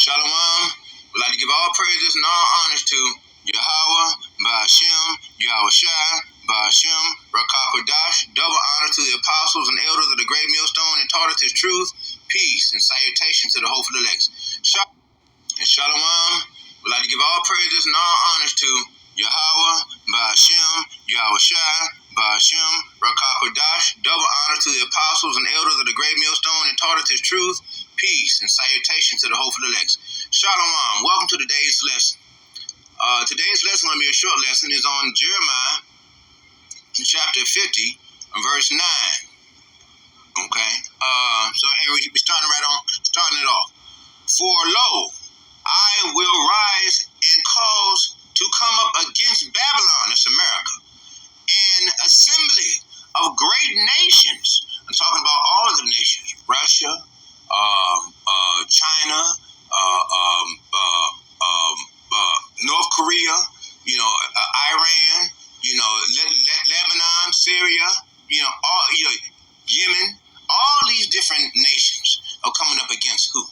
Shalom. We'd like to give all praises and all honors to Yahweh, Ba'ashem, Yahweh Shai, Ba'ashem, Rakakwadash. Double honor to the apostles and elders of the great millstone and taught us his truth, peace, and salutation to the hopeful elect. Shalom. We'd like to give all praises and all honors to Yahweh, Ba'ashem, Yahweh Shai, Ba'ashem, Rakakwadash. Double honor to the apostles and elders of the great millstone and taught us his truth, peace, and salutation to the hopeful elect. Shalom. Welcome to today's lesson. Today's lesson going to be a short lesson. Is on Jeremiah chapter 50, verse 9. Okay. And we're starting it off. For lo, I will rise and cause to come up against Babylon, that's America, an assembly of great nations. I'm talking about all of the nations: Russia, China, North Korea, Iran, Lebanon, Syria, Yemen. All these different nations are coming up against who?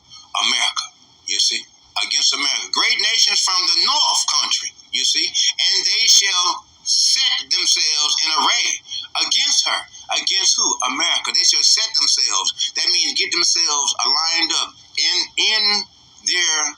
America. You see, against America. Great nations from the North country. You see, and they shall set themselves in array against her. Against who? America. They shall set themselves. That means get themselves aligned up in their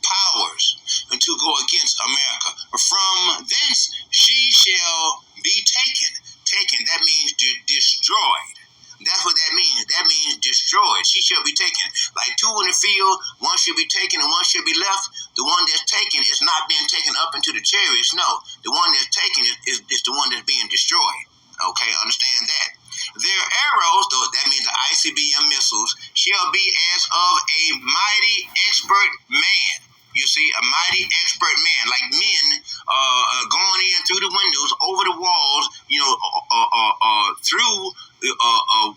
powers and to go against America. From thence she shall be taken. Taken, that means destroyed. That's what that means. That means destroyed. She shall be taken. Like two in the field, one should be taken and one should be left. The one that's taken is not being taken up into the chariots. No, the one that's taken is the one that's being destroyed. Okay, understand that. Their arrows, though that means the ICBM missiles, shall be as of a mighty expert man. You see, a mighty expert man, like men going in through the windows, over the walls, through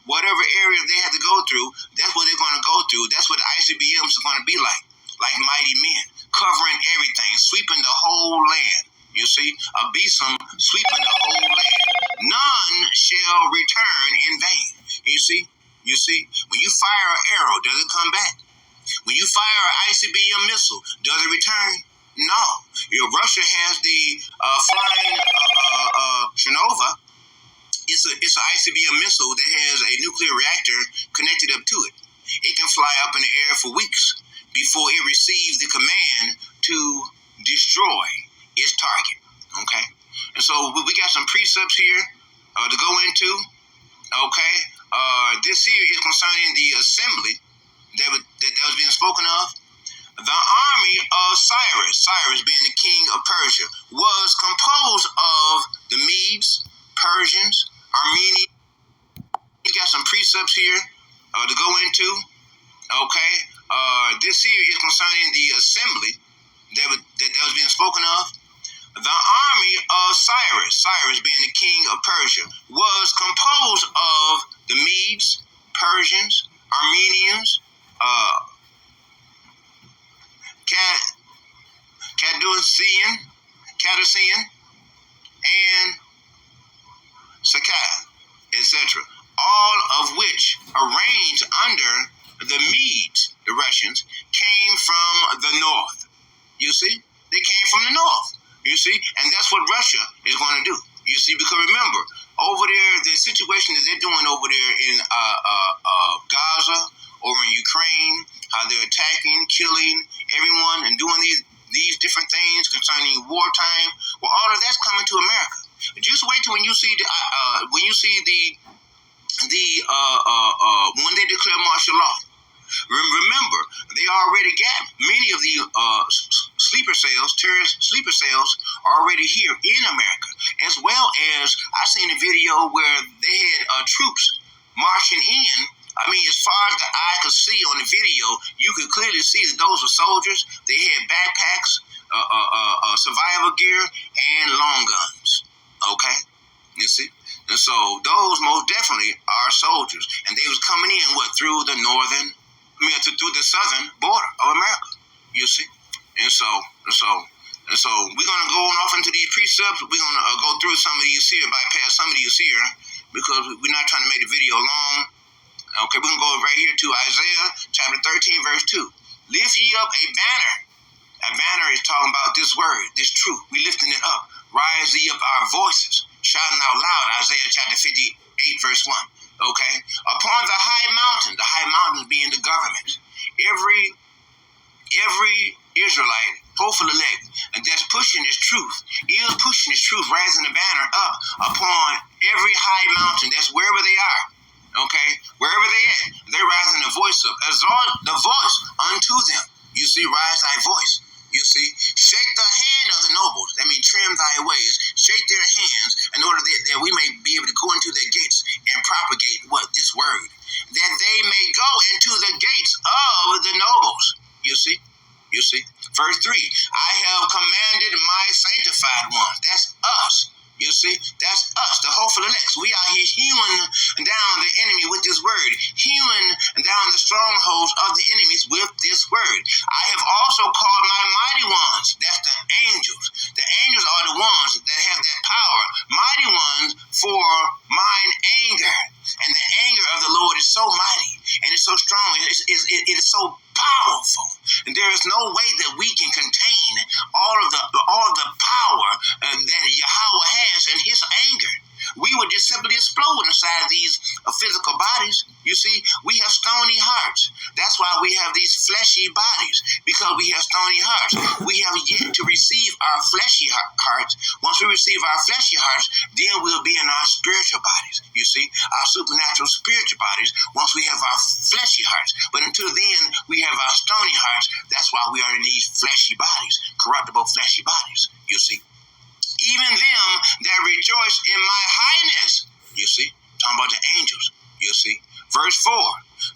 whatever area they had to go through. That's what they're going to go through. That's what the ICBMs are going to be like mighty men, covering everything, sweeping the whole land. You see, a besom sweeping the whole land. None shall return in vain. You see, when you fire an arrow, does it come back? When you fire an ICBM missile, does it return? No. Russia has the flying Shinova. It's an ICBM missile that has a nuclear reactor connected up to it. It can fly up in the air for weeks before it receives the command to destroy its target. Okay? And so we got some precepts here to go into. Okay? This here is concerning the assembly that was being spoken of. The army of Cyrus being the king of Persia, was composed of the Medes, Persians, Armenians. We got some precepts here to go into. Okay, this here is concerning the assembly that was being spoken of. The army of Cyrus being the king of Persia, was composed of the Medes, Persians, Armenians, Cadician, and Sakai, etc. All of which, arranged under the Medes, the Russians, came from the north. You see? They came from the north. You see? And that's what Russia is going to do. You see? Because remember, over there, the situation that they're doing over there in Gaza, over in Ukraine, how they're attacking, killing everyone, and doing these different things concerning wartime. Well, all of that's coming to America. Just wait till when you see when they declare martial law. Remember, they already got many of the terrorist sleeper cells already here in America, as well as I seen a video where they had troops marching in. I mean, as far as the eye could see on the video, you could clearly see that those were soldiers. They had backpacks, survival gear, and long guns. Okay? You see? And so those most definitely are soldiers. And they was coming in, through the through the southern border of America. You see? And so we're going to go off into these precepts. We're going to go through some of these here, bypass some of these here, because we're not trying to make the video long. Okay, we can go right here to Isaiah chapter 13, verse 2. Lift ye up a banner. A banner is talking about this word, this truth. We lifting it up. Rise ye up our voices, shouting out loud. Isaiah chapter 58, verse 1. Okay? Upon the high mountain being the government. Every Israelite, hopeful elect, and that's pushing this truth, is pushing this truth, raising the banner up upon every high mountain. That's wherever they are. Okay? Wherever they at, they're rising the voice up, exalt the voice unto them. You see, rise thy voice. You see, shake the hand of the nobles. That means trim thy ways. Shake their hands in order that we may be able to go into their gates and propagate what? This word. That they may go into the gates of the nobles. You see? You see? Verse 3. I have commanded my sanctified ones. That's us. You see? That's us, the hopeful elects. We are here hewing down the enemy with this word. Hewing down the strongholds of the enemies with this word. I have also called my mighty ones. That's the angels. The angels are the ones that have that power. Mighty ones for mine anger. And the anger of the Lord is so mighty. And it's so strong. It is so powerful. And there is no way that we can contain all of the power that Yahweh has in his anger. We would just simply explode inside these physical bodies. You see, we have stony hearts. That's why we have these fleshy bodies, because we have stony hearts. We have yet to receive our fleshy hearts. Once we receive our fleshy hearts, then we'll be in our spiritual bodies. You see, our supernatural spiritual bodies, once we have our fleshy hearts. But until then, we have our stony hearts. That's why we are in these fleshy bodies, corruptible fleshy bodies. You see. Even them that rejoice in my highness. You see, talking about the angels. You see, verse 4.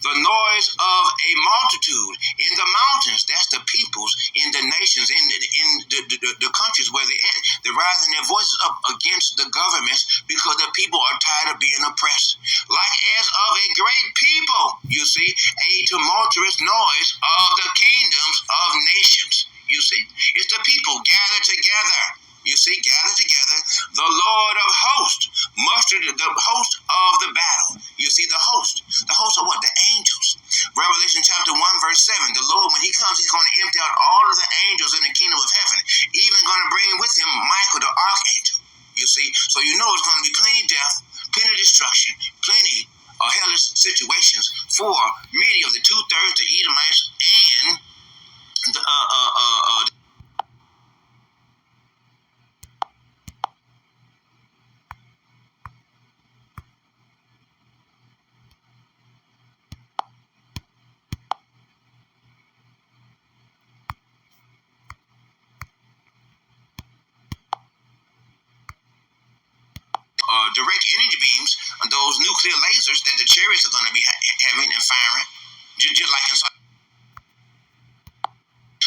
The noise of a multitude in the mountains. That's the peoples in the nations, in the countries where they're at. They're rising their voices up against the governments because the people are tired of being oppressed. Like as of a great people, you see, a tumultuous noise of the kingdoms of nations. You see, it's the people gathered together. You see, gather together, the Lord of hosts, mustered the host of the battle. You see, the host of what? The angels. Revelation chapter 1, verse 7. The Lord, when he comes, he's going to empty out all of the angels in the kingdom of heaven, even going to bring with him Michael, the archangel. You see, so you know it's going to be plenty death, plenty destruction, plenty hellish situations for many of the 2/3 the Edomites and the direct energy beams, those nuclear lasers that the chariots are going to be having and firing, just like inside.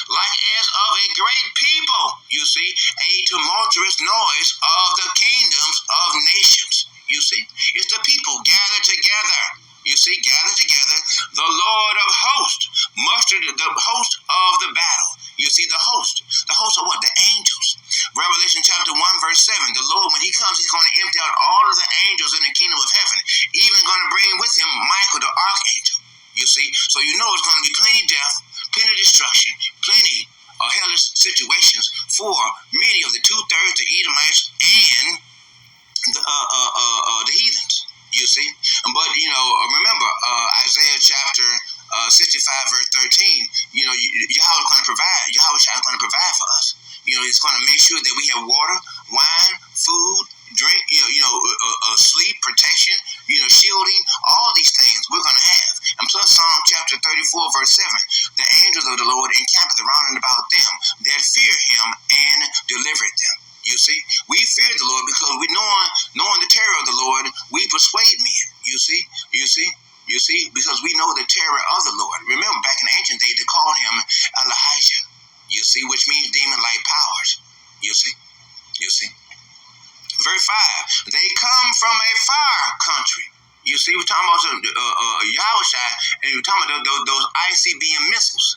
Like as of a great people, you see, a tumultuous noise of the kingdoms of nations. You see, it's the people gathered together. You see, gathered together, the Lord of hosts, mustered the host of the battle. You see, the host of what? The angels. Revelation chapter 1, verse 7. The Lord, when he comes, he's going to empty out all of the angels in the kingdom of heaven, even going to bring with him Michael, the archangel. You see, so you know it's going to be plenty death, plenty destruction, plenty hellish situations for many of the 2/3 the Edomites and the heathens. You see, but remember Isaiah chapter 65 verse 13. Yahweh is going to provide. Yahweh is going to provide for us. He's going to make sure that we have water, wine, food, drink. Sleep, protection. Shielding. All these things we're going to have. And plus Psalm chapter 34 verse 7. The angels of the Lord encampeth round and about them that fear him and delivered them. You see, we fear the Lord because we knowing the terror of the Lord, we persuade men. You see, because we know the terror of the Lord. Remember, back in ancient days, they called him Elijah. You see, which means demon-like powers. You see. Verse 5, they come from a far country. You see, we're talking about Yahushua, and we're talking about those ICBM missiles.